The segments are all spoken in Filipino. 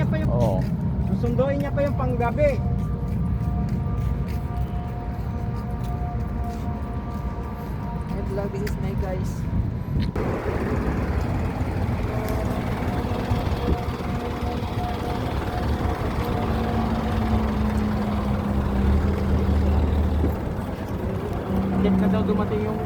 niya pa yung... Oo. Susunduin niya pa yung panggabi. Hey vlog, this is my guys. Hindi na daw dumating yung...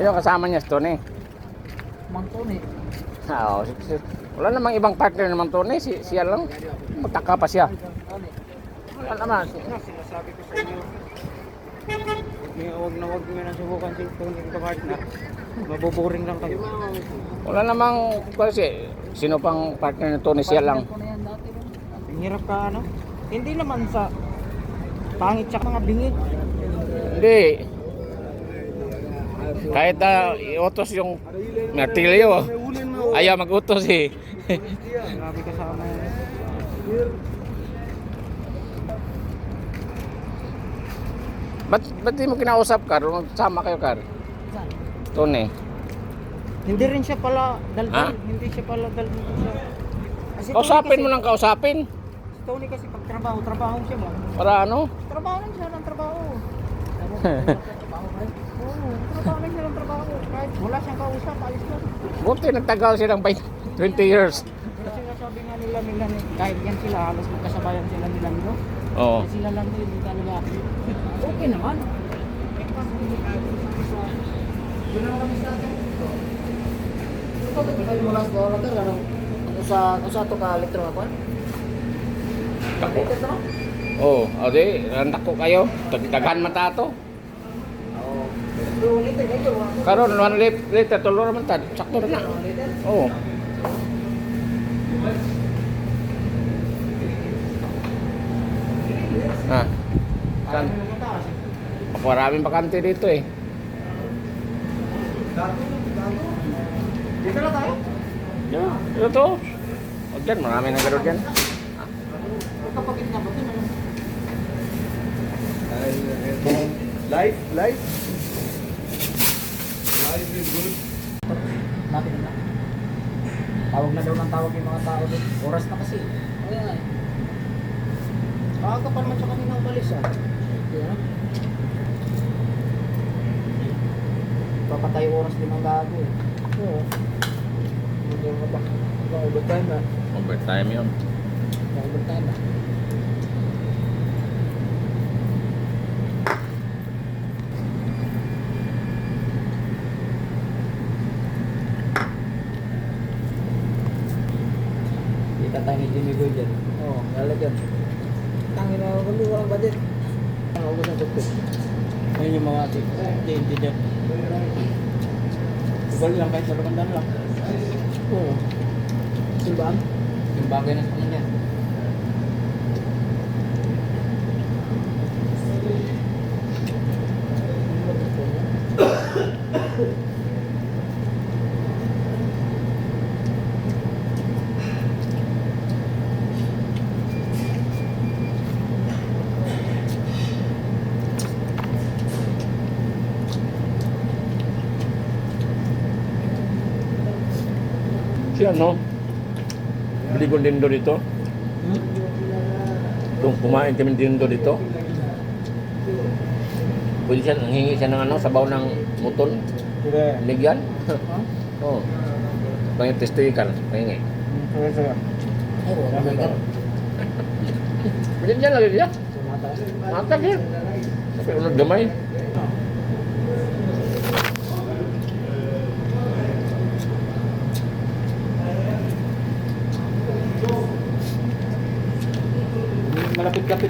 Sino kasama niya, Tony? Mantone. Oo. Wala namang ibang partner naman, Tony. Siya lang. Magtaka pa siya. Wala naman. Sinasabi ko sa inyo. Huwag nyo na subukan si Tony ka partner. Mabuboring lang kayo. Wala namang kasi sino pang partner ni Tony, siya lang. Ang hirap ka ano? Hindi naman sa pangit sa mga bingit. Hindi. Kahit iutos yung martilyo, ayaw mag-utos eh. Grabe kasama yan. Ba't di mo kinausap, Kar? Sama kayo, Kar? Tony. Hindi rin siya pala Ha? daldal. Hindi siya pala daldal sa... Kasi Kausapin mo lang kausapin. Si Tony kasi pag trabaho siya mo. Para ano? Trabaho lang siya ng trabaho. Oo, trabaho lang siya ng trabaho. Kahit wala siyang kausap, ayos lang. Buti nagtagal silang 20 years. Kasi sabi nga nila kahit yan sila, halos magkasabayan sila nila no? Oo. Kasi sila lang din, hindi talaga. Okay naman. Yun naman kami sa atin. Ito ba kayo mga siguro ka ano? Sa to ka elektro ako? Tako. Ito to? Oo. O di, randak ko kayo. Dagdagan mata to. Oo. Pero liter dito. Karon 1 liter, tulo naman ta. Sakto na. Oo. Ah. Saan? Maraming bakante dito eh. Dito na tayo? Yeah, ito. Huwag dyan, marami nang gano'n dyan. Kapag na ba ito? Life is good. Natin na. Tawag na daw ng tawag yung mga tao doon. Oras na kasi. Ayan. Maaga pa naman siya kanina umalis ah. Yeah. Papatay oras din ang gago eh. Oo. Hindi mo ba? Overtime na. Overtime yun. Overtime na. Kita tayo ni Jimmy Boy dyan. Oo, lalagyan. Tangin na kami, walang budget. Ang ubos ang tuktok. Ayun yung mga TNT dyan. Ibal lang kahit malakandaan lang. Oo. Silbaan? Yung bagay na sa kanya. Siya, no? Bili ko dindo dito. Kung kumain kami dindo dito. Pwede siya, nanghingi siya ng ano, sabaw ng muton. Sige. Bigyan. Oo. Pangit testical, pahingi. Sige, sige. Ay, wala may gan. Bigyan lagi dia. Mata dia. Sampai ulat gamay. Malapit-kapit.